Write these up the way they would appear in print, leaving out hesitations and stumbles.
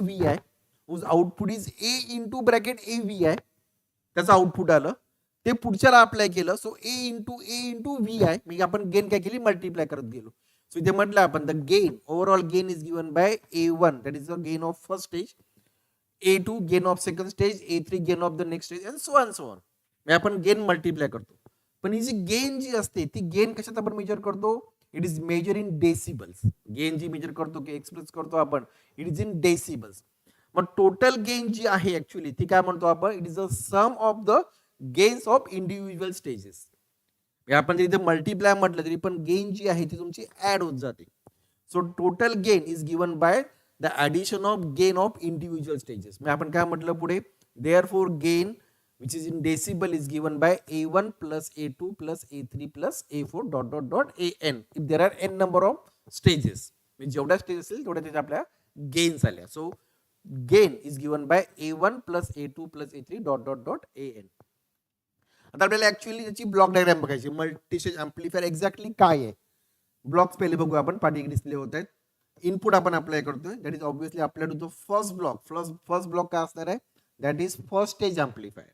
VI, whose output is A into bracket AV आहे, त्याचं output आलं, ते पुढच्याला अप्लाय केलं. सो A into VI, म्हणजे आपण गेन काय केली, मल्टिप्लाय करत गेलो. सो इथे म्हटलं आपण the gain, overall gain is given by A1, that is the gain of first stage, A2 gain of second stage, A3 gain of the next stage, and so on so on. म्हणजे आपण gain multiply करतो. पण ही जी gain जी असते ती gain कशात आपण measure करतो, it is measure in decibels. Gain G measure करतो की एक्सप्रेस करतो आपण, इट इज इन डेसिबल्स. मग टोटल गेन जी आहे ऍक्च्युअली ती काय म्हणतो आपण, it is the sum of the gains of individual stages. आपण जर इथे मल्टिप्लाय म्हटलं तरी पण गेन जी आहे ती तुमची ऍड होत जाते. So total gain is given by the addition of gain of individual stages. म्हणजे आपण काय म्हटलं पुढे, therefore gain which is in decibel is given by A1 plus A2 plus A3 plus A4 dot dot dot AN if there are n number of stages. म्हणजे जेवढ्या stage असेल तेवढ्या त्याच्या आपल्या गेन्स आल्या. So gain is given by A1 plus A2 plus A3 dot dot dot AN. आता आपल्याला actually त्याची ब्लॉक डायग्राम बघायची. मल्टी स्टेज एम्प्लिफायर एक्झॅक्टली काय आहे, ब्लॉक्स पहिले बघू आपण, पाठी डिस्प्ले होत आहेत. इनपुट आपण अप्लाय करतोय, that is obviously apply to the first block. First block काय असणार आहे, that is first stage amplifier.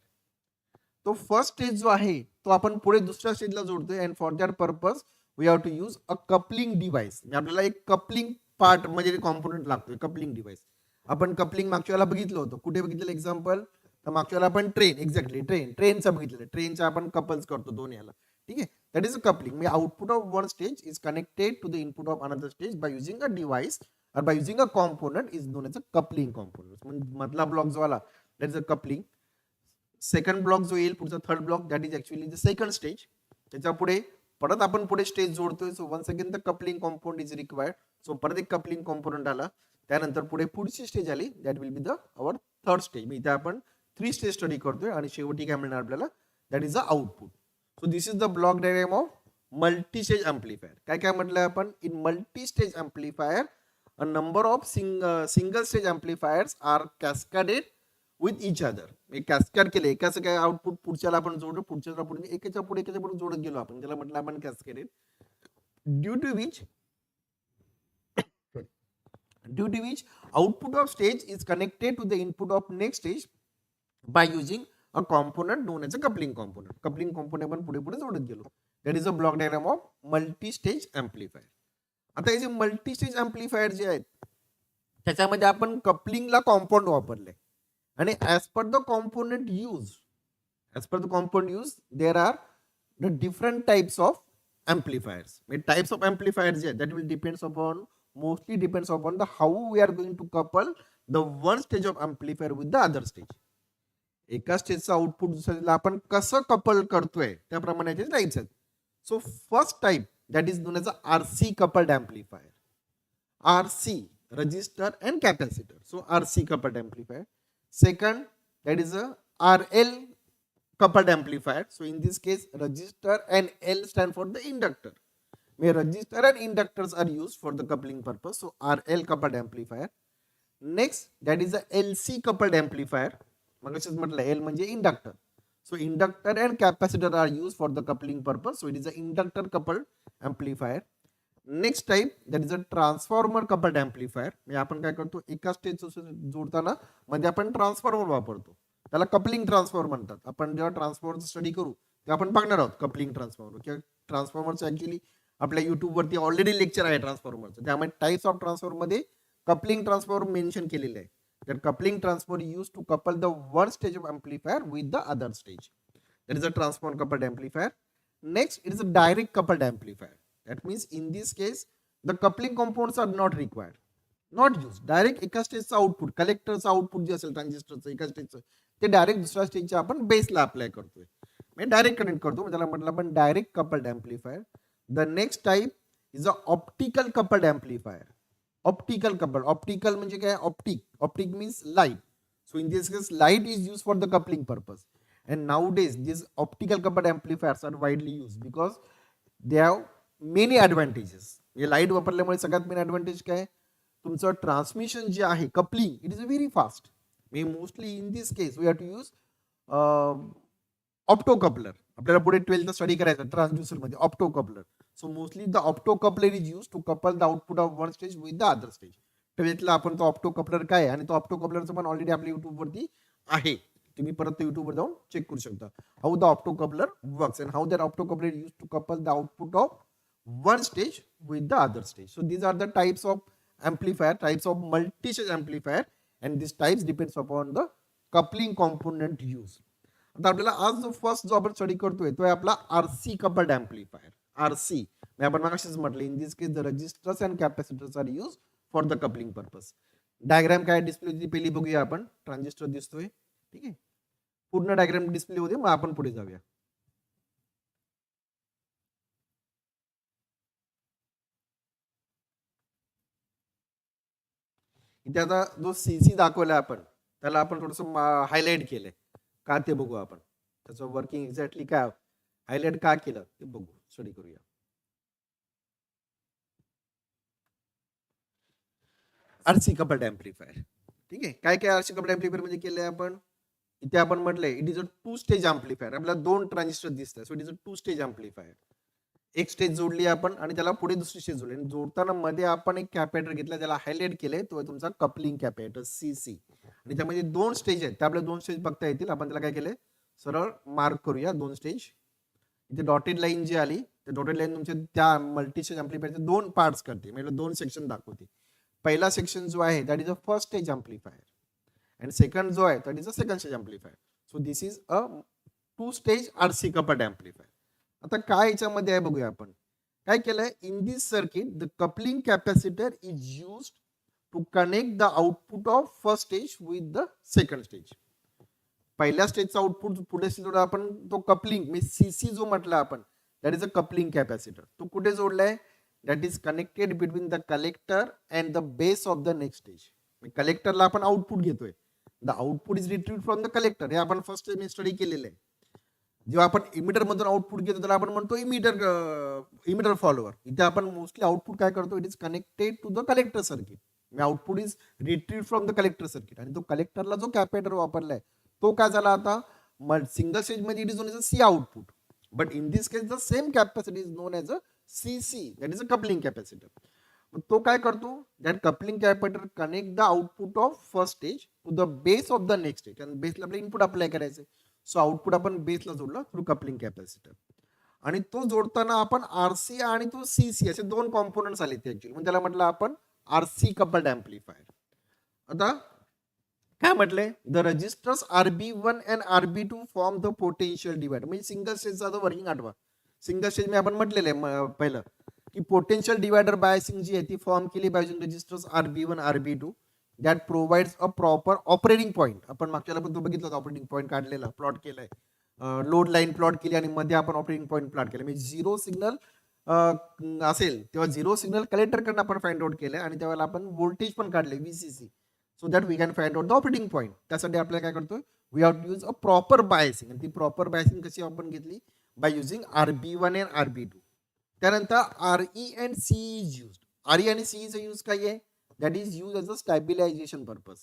तो फर्स्ट स्टेज जो आहे तो आपण पुढे दुसऱ्या स्टेजला जोडतोय, and for that purpose we have to use a coupling device. आपल्याला एक कपलिंग पार्ट म्हणजे कॉम्पोनंट लागतोय, कपलिंग डिव्हाइस. आपण कपलिंग मागच्या वेळेला बघितलं होतं, कुठे बघितलं एक्झाम्पल, तर मागच्या वेळेला आपण ट्रेन, एक्झॅक्टली ट्रेनचं बघितलं. ट्रेनचं आपण कपल्स करतो दोन याला, ठीक आहे. That is a coupling. म्हणजे output of one stage is connected to the input of another stage by using a device or by using a component is known as a coupling component. मधला block जो आला that is a coupling. Second block जो येईल पुढचा third block, that is actually the second stage. त्याच्या पुढे परत आपण पुढे स्टेज जोडतोय. So once again the coupling component is required. So परत एक कपलिंग कॉम्पोनंट आला, त्यानंतर पुढे पुढची स्टेज आली, that will be the our third stage. इथे आपण 3 स्टेज स्टडी करतोय आणि शेवटी काय मिळणार आपल्याला, that is the output. So this is the block diagram of multi stage amplifier. काय काय म्हटलंय आपण, in multi stage amplifier a number of single stage amplifiers are cascaded with each other. Cascade केले, एकाचं काय आउटपुट पुढच्याला आपण जोडलो, पुढच्याला पुढे एकाच्या पुढे जोडत गेलो आपण, त्याला म्हटलं आपण cascaded. Due to which output of stage is connected to the input of next stage by using a component known as a coupling component. Coupling component आपण पुढे पुढे जोडत गेलो. That is a block diagram of multi-stage amplifier. आता हे जे multi stage amplifier जे आहेत त्याच्यामध्ये आपण कपलिंगला कॉम्पाउंड वापरले, आणि as per the component use there are the different types of amplifiers. Types of amplifier जे आहेत that will depends upon, mostly depends upon the how we are going to couple the one stage of amplifier with the other stage. एका स्टेजचा output दुसऱ्याला आपण कसं couple करतोय त्याप्रमाणे याचे types आहेत. So first type that is known as a RC coupled amplifier. RC, resistor and capacitor. So RC coupled amplifier. Second, that is a RL coupled amplifier. So in this case, resistor and L stand for the inductor. Where resistor and inductors are used for the coupling purpose. So RL coupled amplifier. Next, that is a LC coupled amplifier. मगाशीच म्हटलं L म्हणजे inductor. So inductor and capacitor are used for the coupling purpose. So it is a inductor coupled amplifier. Next type, that is a transformer coupled amplifier. म्हणजे आपण काय करतो, एका stage जोडताना मध्ये आपण ट्रान्सफॉर्मर वापरतो, त्याला कपलिंग ट्रान्सफॉर्मर म्हणतात. आपण जेव्हा ट्रान्सफॉर्मर स्टडी करू तेव्हा आपण बघणार आहोत कपलिंग ट्रान्सफॉर्मर किंवा ट्रान्सफॉर्मरचं ऍक्च्युअली आपल्या युट्यूब वरती ऑलरेडी लेक्चर आहे ट्रान्सफॉर्मरचं. त्यामुळे टाइप्स ऑफ ट्रान्सफॉर्मर मध्ये कपलिंग ट्रान्सफॉर्मर मेन्शन केलेलं आहे. तर coupling transformer use to couple the one stage of amplifier with the other stage. That is a transformer coupled amplifier. Next, it is a direct coupled amplifier. That means in this case the coupling components are not required, not used. Direct एका स्टेजचं output, कलेक्टरचं output जे असेल ट्रान्झिस्टरचं एका स्टेजचं, ते direct दुसऱ्या स्टेजच्या आपण बेसला apply करतोय, म्हणजे डायरेक्ट कनेक्ट करतो. त्याला म्हटलं आपण direct coupled amplifier. The next type is a optical coupled amplifier. Optical coupled, optical म्हणजे काय, optic means light. So in this case light is use for the coupling purpose. And nowadays these optical coupled amplifiers are widely used because they have many advantages. हे light वापरल्यामुळे सगळ्यात main advantage काय, तुमचं transmission जे आहे coupling, it is very fast. May mostly in this case we have to use opto coupler. आपल्याला पुढे 12th study करायचं ट्रान्सड्युसर मध्ये opto coupler. So mostly the opto coupler is use to couple the output of one stage with the other stage. ट्वेल्थला आपण तो opto coupler काय आणि तो ऑप्टो कपलरचं पण ऑलरेडी आपल्या युट्यूब वरती आहे, तुम्ही परत युट्यूब वर जाऊन चेक करू शकता how the opto coupler works and how that opto coupler use to couple the output of one stage with the other stage. So these are the types of amplifier, types of multi-stage amplifier, and these types depends upon the coupling component use. आता आपल्याला आज जो first जो आपण study करतोय तो आहे आपला आरसी कपल्ड एम्प्लिफायर. आरसी आपण मगाशीच म्हटलं, in this case the resistors and capacitors are use for the coupling purpose. Diagram काय डिस्प्ले पहिली बघूया आपण. ट्रान्झिस्टर दिसतोय, ठीक आहे, पूर्ण डायग्राम डिस्प्ले होते, मग आपण पुढे जाऊया. इथे आता जो सीसी दाखवलाय आपण त्याला आपण थोडस हायलाइट केलंय का ते बघू आपण. त्याचं वर्किंग एक्झॅक्टली काय, हायलाइट का केलं ते बघू, स्टडी करूया. आरसी कपल्ड एम्प्लिफायर, ठीक आहे. काय काय आरसी कपल्ड एम्प्लिफायर म्हणजे केलंय आपण. इथे आपण म्हटलंय it is a two stage amplifier. आपल्याला दोन ट्रान्झिस्टर दिसतात, so it is a two stage amplifier. एक स्टेज जोडली आपण आणि त्याला पुढे दुसरी स्टेज जोडली, आणि जोडताना मध्ये आपण एक कॅपॅसिटर घेतला, त्याला हायलाइट केलंय, तो तुमचा कपलिंग कॅपॅसिटर सीसी. आणि त्यामध्ये दोन स्टेज आहेत, त्या आपल्याला दोन स्टेज बघता येतील. आपण त्याला काय केलंय, सरळ मार्क करूया दोन स्टेज. इथे डॉटेड लाईन जी आली, ते डॉटेड लाईन तुमच्या त्या मल्टी स्टेज एम्प्लिफायरचे दोन पार्ट्स करते, म्हणजे दोन सेक्शन दाखवते. पहिला सेक्शन जो आहे that is a first stage amplifier, and second जो आहे that is a second stage amplifier. So this is a two stage RC coupled amplifier. आता काय याच्यामध्ये आहे बघूया आपण. काय केलंय, in this circuit the coupling capacitor is used to connect the output of first stage with the second stage. पहिल्या स्टेजचा आउटपुट पुढे जोडला आपण, तो कपलिंग म्हणजे सीसी जो म्हटला आपण, that is a coupling capacitor. तो कुठे जोडलाय, that is connected between the collector and the base of the next stage. कलेक्टरला आपण आउटपुट घेतोय, the output is retrieved from the collector. हे आपण फर्स्ट स्टडी केलेलं आहे. जेव्हा आपण इमिटर मधून आउटपुट घेतो त्याला आपण म्हणतो इमिटर फॉलोअर. इथे आपण मोस्टली आउटपुट काय करतो, it is connected to the collector circuit. Output is retrieved from the collector circuit, आणि तो कलेक्टरला जो कॅपॅसिटर वापरलाय तो काय झाला आता सिंगल स्टेज मध्ये, it is known as a C output. But in this case the same capacity is known as a CC, that is a coupling capacitor. तो काय करतो, that coupling capacitor connect the output of first stage to the base of the next stage. आणि बेसला आपलं input apply करायचं, so output आपण बेसला जोडलं थ्रू कपलिंग कॅपॅसिटर. आणि तो जोडताना आपण आरसी आणि तो सीसी असे दोन कॉम्पोनंट्स आले ऍक्च्युअली, म्हणजे त्याला म्हटलं आपण आरसी कपल्ड एम्प्लिफायर. आता काय म्हटलंय, the resistors RB1 and RB2 form the potential divider. म्हणजे सिंगल स्टेजचा वर्किंग आठवा. सिंगल स्टेज मी आपण म्हटलेलं आहे पहिलं की पोटेन्शियल डिवायडर बायसिंग जी आहे ती फॉर्म केली पाहिजे resistors RB1 RB2 that provides a proper operating point. आपण मागच्याला पण तो बघितला, ऑपरेटिंग पॉईंट काढलेला, प्लॉट केलाय, लोड लाईन प्लॉट केली आणि मध्ये आपण ऑपरेटिंग पॉईंट प्लॉट केला. म्हणजे झिरो सिग्नल असेल तेव्हा झिरो सिग्नल कलेक्टरकडनं आपण फाइंड आउट केलंय, आणि त्यावेळेला आपण व्होल्टेज पण काढले VCC, so that we can find out the operating point. त्यासाठी आपल्याला काय करतोय, we have to use a proper biasing. आणि ती प्रॉपर बायसिंग कशी आपण घेतली, by using RB1 and RB2. त्यानंतर RE and CE is use. RE आणि CE चा यूज काय आहे, that is use as a stabilization purpose.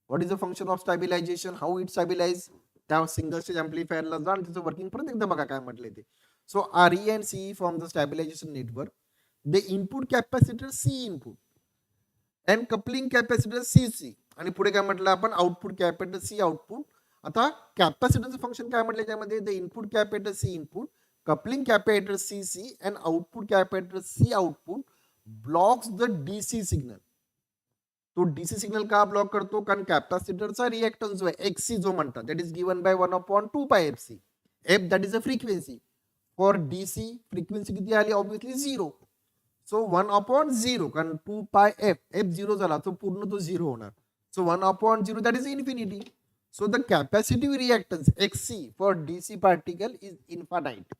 What is the function of stabilization, how it stabilize. त्या single stage एम्प्लिफायरला जा आणि त्याचं working परत एकदा बघा काय म्हटलंय ते. So RE and CE form the stabilisation network. The input capacitor C input and coupling capacitor CC. आणि पुढे काय म्हटलं आपण, आउटपुट कॅपॅसिटर C आउटपुट. आता कॅपॅसिटरचं फंक्शन काय म्हटलं त्यामध्ये, the input capacitor C input, coupling capacitor CC and output capacitor C output blocks the DC signal. तो डीसी सिग्नल का ब्लॉक करतो, कारण कॅपॅसिटरचा रिएक्टन्स जो आहे XC जो म्हणतात, that is given by 1/2πfc. F that is a frequency. For DC frequency किती आली, ऑब्विसली 0. सो 1/0, कारण 2πf, एफ 0 झाला तो पूर्ण तो 0 होणार. So 1/0 that is infinity. So the capacitive reactance XC for DC particle is infinite.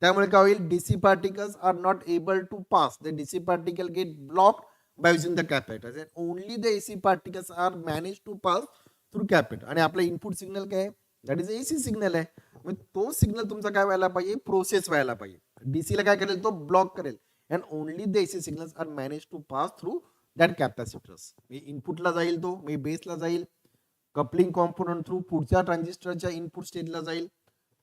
त्यामुळे काय होईल, DC particles are not able to pass, the DC particle get blocked by using the capacitors, and only the AC particles are managed to pass through capacitor. आणि आपला input signal काय आहे, that is AC signal आहे. मग तो signal तुमचा काय व्हायला पाहिजे, प्रोसेस व्हायला पाहिजे. डीसी ला काय करेल, तो ब्लॉक करेल, and only the AC signals are manage to pass through that capacitors. इनपुटला जाईल तो, मी बेसला जाईल, कपलिंग कॉम्पोनंट थ्रू पुढच्या ट्रान्झिस्टरच्या इनपुट स्टेजला जाईल,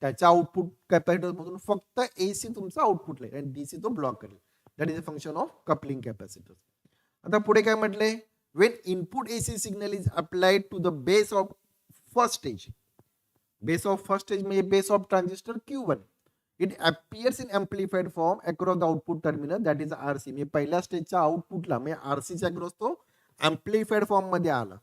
त्याच्या आउटपुट कॅपॅसिटर मधून फक्त AC तुमचा आउटपुटला आहे, आणि DC तो ब्लॉक करेल. That is a function of coupling capacitor. आता पुढे काय म्हटलंय, when input AC signal is applied to the base of first stage. Base of first stage म्हणजे base of transistor Q1. It appears in amplified form across the output terminal that is RC. म्हणजे पहिल्या स्टेजच्या आउटपुटला म्हणजे आरसीच्या across तो एम्प्लिफाईड form मध्ये आला.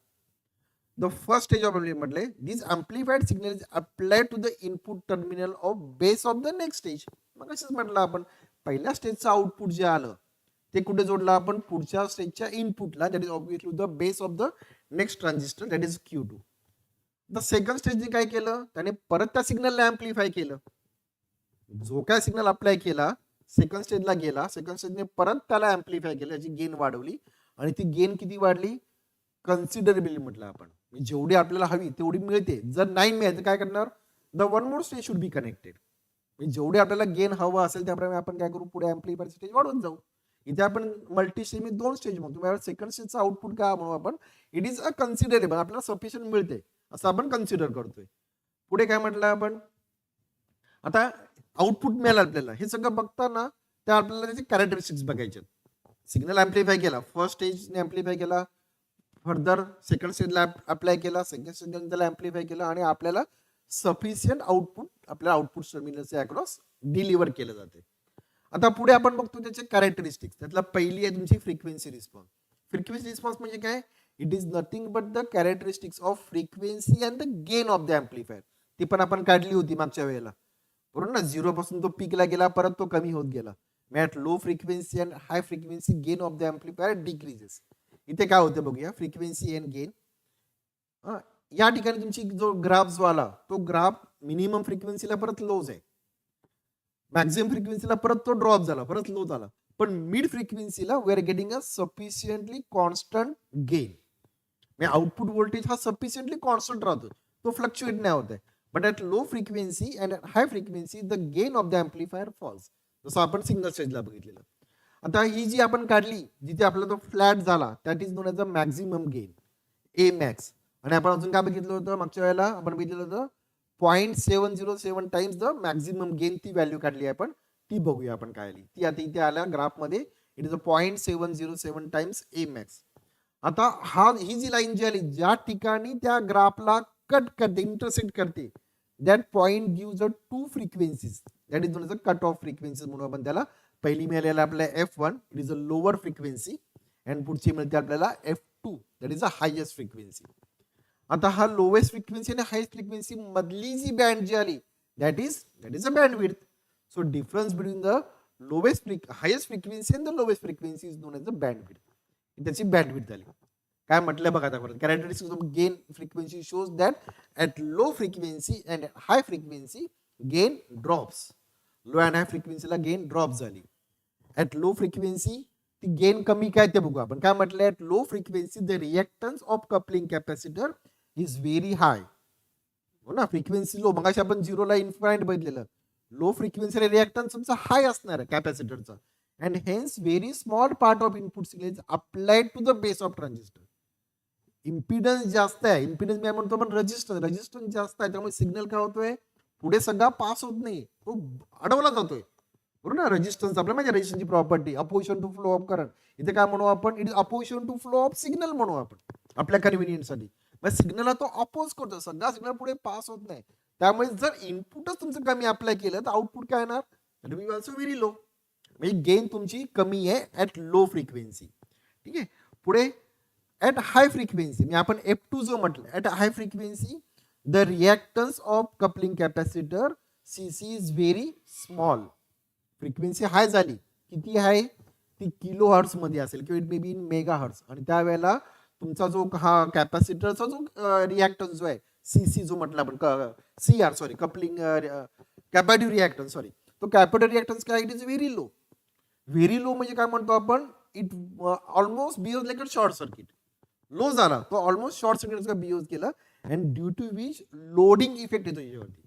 The first stage of म्हटले this amplified signal is applied to the input terminal of base of the next stage. मग असेच म्हटलं आपण पहिल्या स्टेजचं आउटपुट जे आलं ते कुठे जोडलं आपण, पुढच्या स्टेजच्या इनपुटला, that is obviously the base of the next transistor that is Q2. The second स्टेजने काय केलं, त्याने परत त्या सिग्नलला एम्प्लिफाय केलं. जो काय सिग्नल अप्लाय केला सेकंड स्टेजला गेला, सेकंड स्टेजने परत त्याला एम्प्लिफाय केलं, याची गेन वाढवली आणि ती गेन किती वाढली, कन्सिडरेबली म्हटलं आपण. जेवढी आपल्याला हवी तेवढी मिळते. जर नाही मिळाली तर काय करणार, the one more stage should be connected. जेवढे आपल्याला गेन हवं असेल त्याप्रमाणे आपण काय करू, पुढे एम्प्लिफायर स्टेज वाढवून जाऊ. इथे आपण मल्टी स्टेज मी 2 स्टेज म्हणतो. सेकंड स्टेजचा आउटपुट काय म्हणू आपण, इट इज अ कन्सिडरेबल, आपल्याला सफिशियंट मिळते असं आपण कन्सिडर करतोय. पुढे काय म्हटलं आपण, आता आउटपुट मिळालं आपल्याला, हे सगळं बघताना त्या आपल्याला त्याचे कॅरेक्टरिस्टिक्स बघायचे. सिग्नल एम्प्लिफाय केला, फर्स्ट स्टेजने एम्प्लिफाय केला, फर्दर सेकंड स्टेजला अप्लाय केला, सेकंड स्टेजला त्याला एम्प्लिफाय केला आणि आपल्याला सफिशियंट आउटपुट आपल्या आउटपुट टर्मिनलच्या अक्रॉस डिलिव्हर केलं जाते. आता पुढे आपण बघतो त्याचे कॅरेक्टरिस्टिक्स. त्यातला पहिली आहे तुमची फ्रिक्वेन्सी रिस्पॉन्स. फ्रिक्वेन्सी रिस्पॉन्स म्हणजे काय, it is nothing but the characteristics of frequency and the gain of the amplifier. ती पण आपण काढली होती मागच्या वेळेला, बरोबर ना. 0 पासून तो पीकला गेला, परत तो कमी होत गेला. At low frequency and high frequency gain of the amplifier decreases. इथे काय होते बघूया, फ्रिक्वेन्सी अँड गेन. या ठिकाणी तुमची जो ग्राफ जो आला तो ग्राफ मिनिमम फ्रिक्वेन्सीला परत लोज आहे, मॅक्झिमम फ्रिक्वेन्सीला परत तो ड्रॉप झाला, परत लो झाला. पण मिड फ्रिक्वेन्सीला we are getting a sufficiently constant gain. म्हणजे आउटपुट व्होल्टेज हा सफिशियंटली कॉन्स्टंट राहतो, तो फ्लक्च्युएट नाही होत आहे. But at low frequency and high frequency the gain of the amplifier falls, जसं आपण सिंगल स्टेजला बघितलेलं. आता ही जी आपण काढली जिथे आपला तो फ्लॅट झाला that is known as a maximum gain, A max. आणि आपण अजून काय बघितलं होतं मागच्या वेळेला, आपण बघितलं होतं 0.707 टाइम्स द मॅक्झिमम गेन. ती व्हॅल्यू काढली आपण, ती बघूया आपण काय आली. ती आता इथे आल्या ग्राफमध्ये, it is a 0.707 times A max. आता ही जी लाईन जी आली ज्या ठिकाणी त्या ग्राफला कट करते, इंटरसेक्ट करते, that point gives a 2 frequencies that is known as a cut off frequencies म्हणून आपण त्याला. पहिली मिळालेला आपल्याला F1 it is a lower frequency and पुढची मिळते आपल्याला F2 that is a highest frequency. आता हा लोवेस्ट फ्रिक्वेन्सी आणि हायेस्ट फ्रिक्वेन्सी मधली जी बँड जी आली that is a bandwidth. So difference between the highest frequency and the lowest frequency is known as a bandwidth. त्याची bandwidth झाली. काय म्हटलं बघा आता परत, characteristics of gain frequency shows that at low frequency and high frequency gain drops. Low and high फ्रिक्वेन्सीला gain drop झाली. At low frequency ती गेन कमी काय ते बघू आपण. काय म्हटलं, at low frequency the reactance of coupling capacitor is very high. हो ना, फ्रिक्वेन्सी लो, मगाशी आपण 0ला इन्फायनाइट बघितलेलं. लो फ्रिक्वेन्सीला रिएक्टन्स तुमचा हाय असणार आहे कॅपॅसिटरचा, and hence very small part of input signal is applied to the base of transistor. Impedance जास्त आहे, इम्पिडन्स मी म्हणतो पण रेजिस्टन्स जास्त आहे, त्यामुळे सिग्नल काय होतोय, पुढे सगळा पास होत नाही, तो अडवला जातोय, बरोबर ना. रेजिस्टन्स आपल्या म्हणजे रेजिस्टन्सची property opposition to flow of current. इथे काय म्हणू आपण, it is opposition to flow of signal म्हणू आपण आपल्या कन्व्हिनियन्ससाठी. मग सिग्नलला तो अपोज करतो, सगळा सिग्नल पुढे पास होत नाही. त्यामुळे जर इनपुटच तुमचं कमी अप्लाय केलं तर आउटपुट काय येणार, that will also very low. म्हणजे गेन तुमची कमी आहे ॲट लो फ्रिक्वेन्सी. ठीक आहे. पुढे ॲट हाय फ्रिक्वेन्सी म्हणजे आपण F2 जो म्हटलं, at high frequency the reactance of coupling capacitor CC is very small. Frequency high झाली, किती हाय, ती किलो हर्ट्स मध्ये असेल किंवा it may be in mega hertz. आणि त्यावेळेला तुमचा जो हा कॅपॅसिटरचा जो रिएक्टन्स जो आहे CC जो म्हटलं आपण, CR sorry, coupling capacitive reactance sorry, तो कॅपॅसिटिव्ह रिएक्टन्स काय, it is very low. Very low म्हणजे काय म्हणतो आपण, it almost behaves like a short circuit. Low झाला तो ऑलमोस्ट शॉर्ट सर्किट बिहेव केला, and due to which loading effect येतो याच्यावरती.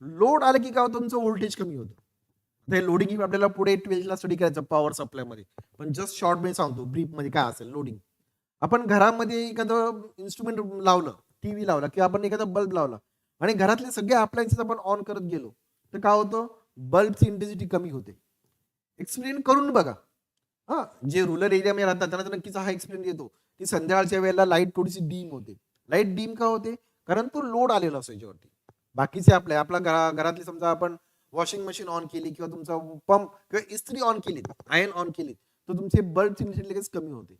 लोड आलं की काय होतं, तुमचं व्होल्टेज कमी होतं. हे लोडिंग आपल्याला पुढे 12ला स्टडी करायचं पॉवर सप्लाय मध्ये, पण जस्ट शॉर्ट मध्ये सांगतो ब्रीफ मध्ये काय असेल लोडिंग. आपण घरामध्ये एखादं इन्स्ट्रुमेंट लावलं, टीव्ही लावला किंवा आपण एखादा बल्ब लावला आणि घरातले सगळे अप्लायन्सेस आपण ऑन करत गेलो तर काय होतं, बल्बची इंटेन्सिटी कमी होते. एक्सपेरिमेंट करून बघा, हा, जे रुरल एरियामध्ये राहतात त्यांना तर नक्कीच हा एक्सप्लेन देतो की संध्याकाळच्या वेळेला लाईट थोडीशी डीम होते. लाईट डीम का होते? कारण तो लोड आलेला असतो याच्यावरती. बाकीचे आपल्या घरातली समजा आपण वॉशिंग मशीन ऑन केली किंवा तुमचा पंप किंवा इस्त्री ऑन केली, आयर्न ऑन केली, तर तुमचे बल्बची लगेच कमी होते.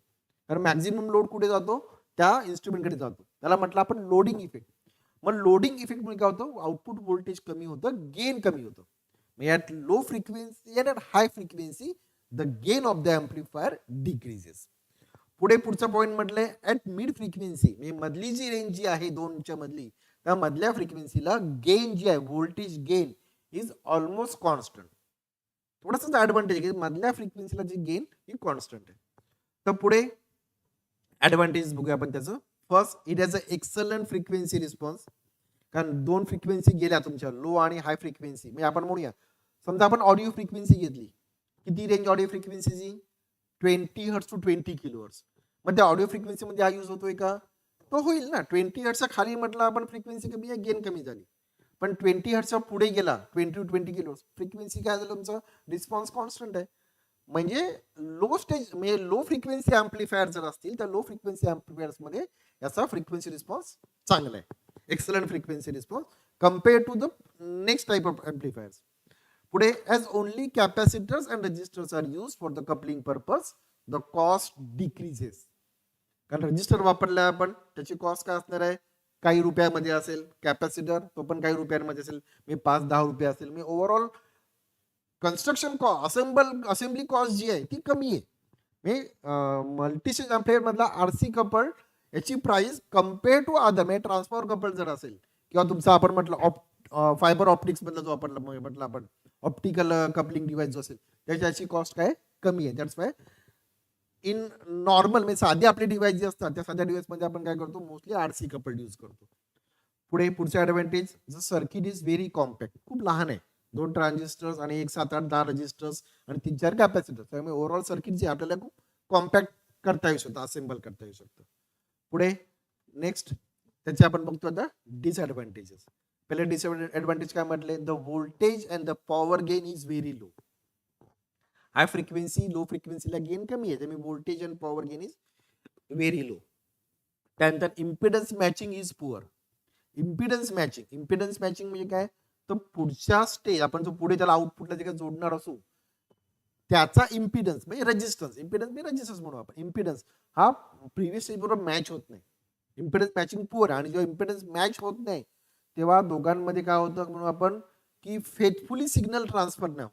कारण मॅक्झिमम लोड कुठे जातो? त्या इन्स्ट्रुमेंटकडे जातो. त्याला म्हटलं आपण लोडिंग इफेक्ट. मग लोडिंग इफेक्ट म्हणजे काय होतं? आउटपुट व्होल्टेज कमी होतं, गेन कमी होतं. At low frequency and at high frequency the gain of the amplifier decreases. पुढचा पॉईंट म्हटलंय ऍट मिड फ्रिक्वेन्सी, म्हणजे मधली जी रेंज जी आहे दोनच्या मधली, त्या मधल्या फ्रिक्वेन्सीला गेन जी आहे, voltage gain is almost constant. थोडासा ऍडव्हान्टेज आहे, मधल्या फ्रिक्वेन्सीला जी गेन ही कॉन्स्टंट आहे. तर पुढे ऍडव्हान्टेज बघूया आपण त्याचं. First, it has a excellent frequency response. कारण दोन फ्रिक्वेन्सी गेल्या तुमच्या, लो आणि हाय फ्रिक्वेन्सी. म्हणजे आपण म्हणूया समजा आपण ऑडिओ फ्रिक्वेन्सी घेतली, किती रेंज ऑडिओ फ्रिक्वेन्सीची? 20 हर्ट्स टू 20 किलो हर्ट्स. मग त्या ऑडिओ फ्रिक्वेन्सी मध्ये हा यूज होतोय का? तो होईल ना. 20 हर्ट्सच्या खाली म्हटलं आपण फ्रिक्वेन्सी कमी आहे, गेन कमी झाली. पण 20 हर्ट्सच्या पुढे गेला, 20 टू 20 किलो हर्ट्स, फ्रिक्वेन्सी काय झालं तुमचं? रिस्पॉन्स कॉन्स्टंट आहे. म्हणजे लो स्टेज म्हणजे लो फ्रिक्वेन्सी अँप्लिफायर जर असतील तर लो फ्रिक्वेन्सी अँप्लिफायर्स मध्ये याचा फ्रिक्वेन्सी रिस्पॉन्स चांगला आहे. Excellent frequency response compare to the next type of amplifiers. पुढे, as only capacitors and resistors are use for the coupling purpose the cost decreases. कारण resistor वापरला आपण, त्याची कॉस्ट काय असणार आहे? काही रुपयामध्ये असेल. कॅपॅसिटर तो पण काही रुपयांमध्ये असेल, मी 5-10 रुपये असेल. मी overall construction cost, assembly cost जी आहे ती कमी आहे. मल्टीस्टेज अँप्लिफायर मधला आरसी कपल याची प्राइस कम्पेअर टू अदर, म्हणजे ट्रान्सफॉर्मर कपल जर असेल किंवा तुमचा आपण म्हटलं फायबर ऑप्टिक्स मधला जो आपण म्हटलं आपण ऑप्टिकल कपलिंग डिव्हाइस जो असेल त्याची कॉस्ट काय कमी आहे. दॅट्स वाय इन नॉर्मल म्हणजे साधे आपले डिव्हाइस जे असतात त्या साध्या डिव्हाइस मध्ये आपण काय करतो? मोस्टली आरसी कपल्ड यूज करतो. पुढचा advantage, the circuit is very compact. खूप लहान आहे. 2 ट्रान्झिस्टर्स आणि 1, 7, 8, 10 रजिस्टर्स आणि 3-4 कॅपॅसिटर्स. त्यामुळे ओव्हरऑल सर्किट जे आपल्याला खूप कॉम्पॅक्ट करता येऊ शकतं, असेंबल करता येऊ शकतं. पुढे नेक्स्ट त्याचे आपण बघतो आता डिसएडव्हान्टेजेस. पहिले डिसएडव्हान्टेज काय म्हटले? The voltage and the power gain is very low. High frequency low फ्रिक्वेन्सीला गेन कमी आहे, त्यामुळे voltage and power gain is very low. त्यानंतर impedance matching is poor. Impedance matching म्हणजे काय? तर पुढच्या स्टेज आपण जो पुढे त्याला आउटपुटला जे काही जोडणार असू त्याचा इम्पिडन्स म्हणजे रेजिस्टन्स म्हणू आपण. इम्पिडन्स हा प्रिव्हियस स्टेज बरोबर मॅच होत नाही. Impedance matching poor. आणि जेव्हा इम्पिडन्स मॅच होत नाही तेव्हा दोघांमध्ये काय होतं म्हणून आपण की फेथफुली सिग्नल ट्रान्सफर नाही होत.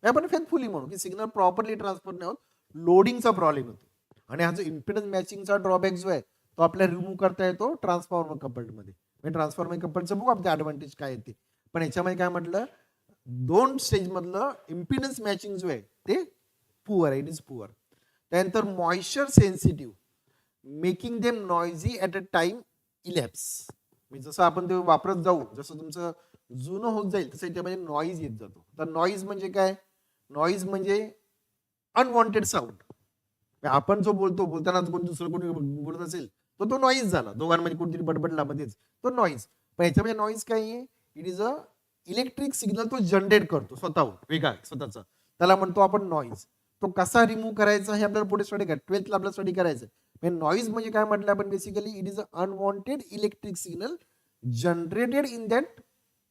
आपण फेथफुली म्हणू की सिग्नल प्रॉपरली ट्रान्सफर नाही होत, लोडिंगचा प्रॉब्लेम होतो. आणि हा जो इम्पिडन्स मॅचिंगचा ड्रॉबॅक जो आहे तो आपल्याला रिमूव्ह करता येतो ट्रान्सफॉर्मर कपल्ड मध्ये. ट्रान्सफॉर्मर कपल्डचं बघू आपले ऍडव्हान्टेज काय येते. पण याच्यामध्ये काय म्हटलं, 2 स्टेज मधलं इम्पिडन्स मॅचिंग जो आहे ते पुअर आहे, इट इज पुअर. त्यानंतर moisture sensitive, making them noisy at a time elapse. म्हणजे जसं आपण ते वापरत जाऊ, जसं तुमचं जुनं होत जाईल तसं त्यामध्ये नॉईज येत जातो. तर नॉईज म्हणजे काय? नॉईज म्हणजे अनवॉन्टेड साऊंड. आपण जो बोलताना कोणी दुसरं कोणी बोलत असेल तर तो नॉईज झाला. दोघांमध्ये कोणतरी बडबडला मध्येच, तो नॉईज. पण याच्यामध्ये नॉईज काय आहे? It is a electric signal तो जनरेट करतो स्वतःहून वेगळा स्वतःचा, त्याला म्हणतो आपण नॉईज. तो कसा रिमूव्ह करायचा हे आपल्याला पुढे स्टडी करायचं, 12th आपल्याला स्टडी करायचं. नॉईज म्हणजे काय म्हटलं आपण? Basically it is a unwanted electric signal generated in that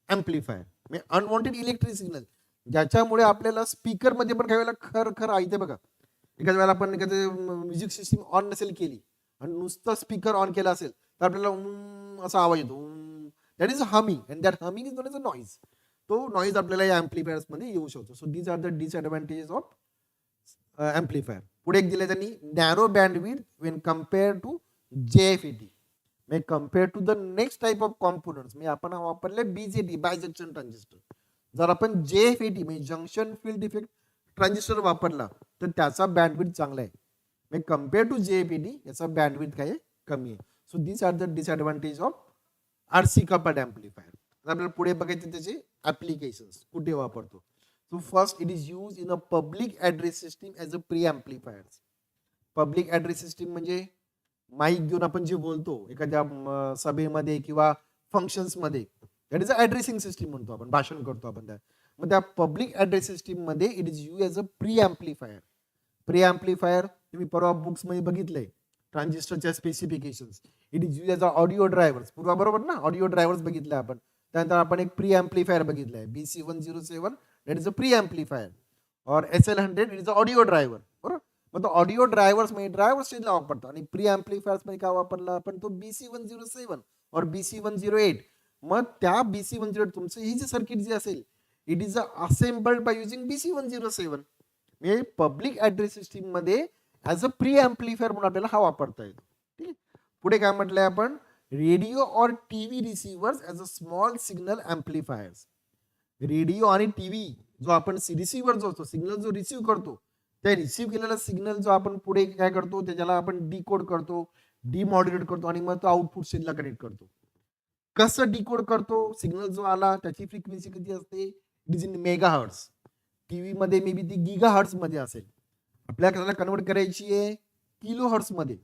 amplifier. म्हणजे अनवॉन्टेड इलेक्ट्रिक सिग्नल ज्याच्यामुळे आपल्याला स्पीकर मध्ये पण काही वेळेला खर ऐकते बघा. एखाद्या वेळेला आपण एखादं म्युझिक सिस्टीम ऑन नसेल केली आणि नुसतं स्पीकर ऑन केला असेल तर आपल्याला असा आवाज येतो. That is humming and that humming is known as a noise. तो नॉईज आपल्याला या अँप्लिफायर्स मध्ये येऊ शकतो. So these are the disadvantages of amplifier. पुढे एक दिले त्यांनी, narrow bandwidth when compare to JFET. म्हणजे compare to the next type of components. म्हणजे आपण वापरले BJT, बायजंक्शन ट्रान्झिस्टर. जर आपण JFET म्हणजे जंक्शन फील्ड इफेक्ट ट्रान्झिस्टर वापरला तर त्याचा बँडविड्थ चांगला आहे. म्हणजे कम्पेअर टू JFET याचा बँडविड्थ काय कमी आहे. So these are the disadvantage of RC coupled amplifier. आपल्याला पुढे बघायचे त्याचे ऍप्लिकेशन्स कुठे वापरतो. So first, it is use in a public address system as a pre amplifier. Public address system म्हणजे माईक घेऊन आपण जे बोलतो एखाद्या सभेमध्ये किंवा फंक्शन्स मध्ये, that is a addressing system म्हणतो आपण, भाषण करतो आपण त्या. मग त्या पब्लिक ऍड्रेस सिस्टीम मध्ये it is use as a pre amplifier. Pre amplifier तुम्ही परवा बुक्स मध्ये बघितलंय, ट्रान्झिस्टरच्या specifications. It is use as a audio drivers. Purva बरोबर ना, ऑडिओ ड्रायव्हर्स बघितले आपण. त्यानंतर आपण एक प्री एम्प्लीफायर बघितलंय, BC107, that is a pre amplifier. और SL100 it is a audio driver. बरोबर. मग तो ऑडिओ ड्रायव्हर्स मध्ये ड्रायव्हर स्टेजला वापरतो. आणि प्री एम्प्लीफायर्स मध्ये काय वापरला आपण, तो BC107 और BC108. मग त्या BC108 तुमचं ही जी सर्किट जी असेल, it is assembled by using BC107. म्हणजे पब्लिक ऍड्रेस सिस्टीम मध्ये ऍज अ प्री एम्प्लीफायर म्हणून आपल्याला हा वापरता येतो. ठीक आहे. पुढे काय म्हटलंय आपण, रेडिओ और TV receivers as a small signal amplifiers. Radio आणि टीव्ही जो आपण रिसिव्हर जो असतो, सिग्नल जो रिसिव्ह करतो, त्या रिसिव्ह केलेला सिग्नल जो आपण पुढे काय करतो, त्याला आपण डिकोड करतो, डिमॉड्युलेट करतो आणि मग तो आउटपुट सिग्नलला कनेक्ट करतो. कसं डिकोड करतो, सिग्नल जो आला त्याची फ्रिक्वेन्सी किती असते, it is in megahertz. TV मध्ये मे बी ती गिगाहर्ट्झ मध्ये असेल. आपल्याला त्याला कन्वर्ट करायची आहे किलोहर्ट्झ मध्ये.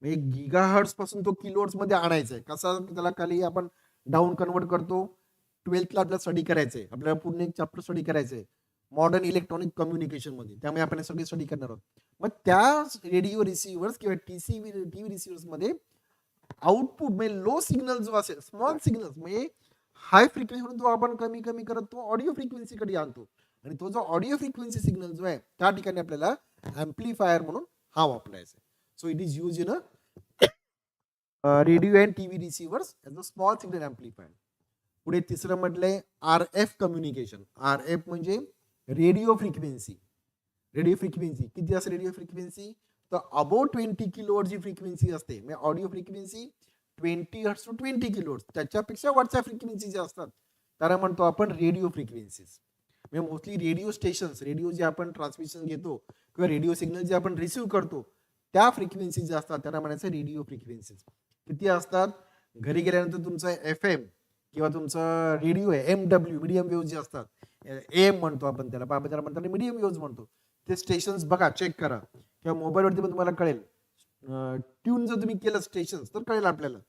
म्हणजे गिगाहर्ट्झ पासून तो किलोहर्ट्झ मध्ये आणायचा आहे. कसा त्याला खाली आपण डाऊन कन्वर्ट करतो. 12th आपल्याला स्टडी करायचंय, आपल्याला पूर्ण एक चॅप्टर स्टडी करायचंय मॉडर्न इलेक्ट्रॉनिक कम्युनिकेशन मध्ये. त्यामुळे आपण सगळी स्टडी करणार आहोत. मग त्या रेडिओ रिसिव्हर्स किंवा टीव्ही रिसिव्हर्स मध्ये आउटपुट म्हणजे लो सिग्नल जो असेल, स्मॉल सिग्नल म्हणजे हाय फ्रिक्वेन्सी तो आपण कमी कमी करत तो ऑडिओ फ्रिक्वेन्सी कडे आणतो. आणि तो जो ऑडिओ फ्रिक्वेन्सी सिग्नल जो आहे त्या ठिकाणी आपल्याला एम्प्लीफायर म्हणून हा वापरायचा. So it is use in a radio and TV receivers as a small signal amplifier. पुढे तिसरं म्हटलंय RF कम्युनिकेशन. RF म्हणजे रेडिओ फ्रिक्वेन्सी. रेडिओ फ्रिक्वेन्सी किती असते, रेडिओ फ्रिक्वेन्सी तर अबाउट 20 किलोहर्ट्झ जी फ्रिक्वेन्सी असते. म्हणजे audio frequency 20 hertz to 20 kilohertz, त्याच्यापेक्षा वरच्या फ्रिक्वेन्सी ज्या असतात त्याला म्हणतो आपण रेडिओ फ्रिक्वेन्सीज. म्हणजे मोस्टली रेडिओ स्टेशन्स, रेडिओ जे आपण ट्रान्समिशन घेतो किंवा रेडिओ सिग्नल जे आपण रिसिव्ह करतो त्या फ्रिक्वेन्सी ज्या असतात त्याला म्हणायचं रेडिओ फ्रिक्वेन्सीज. किती असतात, घरी गेल्यानंतर तुमचा FM किंवा तुमचा रेडिओ आहे MW मीडियम वेव्ह जे असतात, AM म्हणतो आपण त्याला, बाबा त्याला म्हणतात मीडियम वेव्ह म्हणतो. ते स्टेशन्स बघा, चेक करा किंवा मोबाईलवरती पण तुम्हाला कळेल. ट्यून जर तुम्ही केलं स्टेशन्स तर कळेल आपल्याला.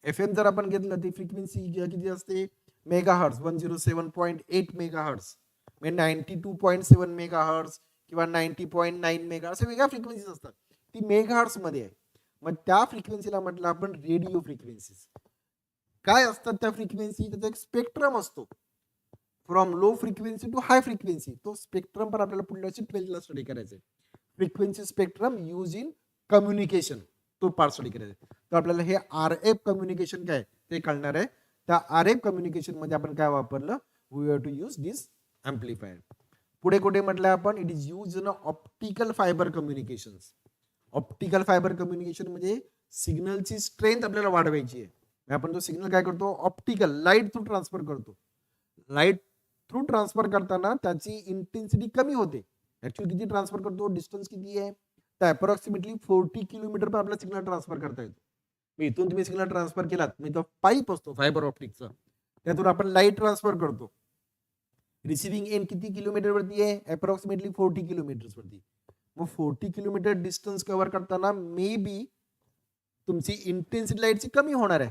FM जर आपण घेतलं ती फ्रिक्वेन्सी किती असते, मेगाहर्ट्झ 107.8 मेगाहर्ट्झ, म्हणजे 92.7 मेगाहर्ट्झ किंवा 90.9 मेगा, असे वेगळ्या फ्रिक्वेन्सीज असतात. ती मेगाहर्ट्झ मध्ये आहे. मग त्या फ्रिक्वेन्सीला म्हटलं आपण रेडिओ फ्रिक्वेन्सीज. काय असतात त्या फ्रिक्वेन्सी, त्याचा एक स्पेक्ट्रम असतो from low frequency to high frequency. तो स्पेक्ट्रम पण आपल्याला पुढल्या वर्षी 12th ला स्टडी करायचा आहे. Frequency spectrum use in communication, तो पार्ट स्टडी करायचा. तर आपल्याला हे RF कम्युनिकेशन काय ते कळणार आहे. त्या RF कम्युनिकेशन मध्ये आपण काय वापरलं, we have to use this amplifier. पुढे कुठे म्हटलं आपण, it is use in optical fibre communication. Optical fibre communication म्हणजे सिग्नलची स्ट्रेंथ आपल्याला वाढवायची आहे. आपण तो सिग्नल काय करतो, ऑप्टिकल लाईट थ्रू ट्रान्सफर करतो. लाईट थ्रू ट्रान्सफर करताना त्याची इंटेन्सिटी कमी होते. ऍक्च्युअली किती ट्रान्सफर करतो, डिस्टन्स किती आहे, तर अप्रॉक्सिमेटली 40 किलोमीटर पण आपला सिग्नल ट्रान्सफर करता येतो. इथून तुम्ही सिग्नल ट्रान्सफर केलात, मी तो पाईप असतो फायबर ऑप्टिकचा, त्यातून आपण लाईट ट्रान्सफर करतो. रिसिव्हिंग एंड किती किलोमीटर वरती आहे, अप्रॉक्सिमेटली 40 किलोमीटर वरती. मग 40 किलोमीटर डिस्टन्स कव्हर करताना मे बी तुमची इंटेन्सिटी लाईटची कमी होणार आहे.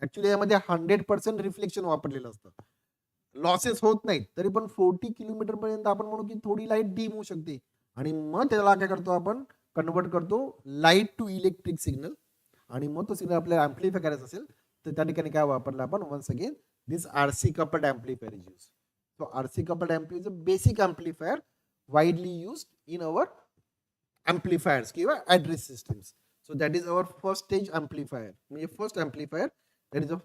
ऍक्च्युली यामध्ये 100% रिफ्लेक्शन वापरलेलं असतं, लॉसेस होत नाहीत. तरी पण 40 किलोमीटर पर्यंत आपण म्हणू की थोडी लाईट डीम होऊ शकते. आणि मग त्याला काय करतो आपण, कन्वर्ट करतो लाईट टू इलेक्ट्रिक सिग्नल. आणि मग तो सिग्नल आपल्याला एम्प्लिफाय करायचा असेल तर त्या ठिकाणी काय वापरलं आपण, once again this RC coupled amplifier is used. So RC coupled amplifier is a basic amplifier widely used in our amplifiers किंवा address systems. So that is our first stage amplifier. म्हणजे first amplifier, that is the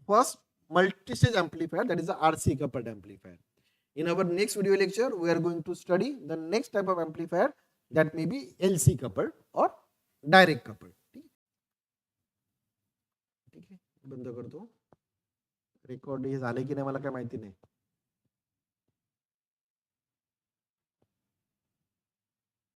first multi-stage amplifier, that is the RC coupled amplifier. In our next video lecture, we are going to study the next type of amplifier that may be LC coupled or direct coupled. ठीक आहे, बंद करतो. Record हे झाले की नाही मला काय माहिती नाही.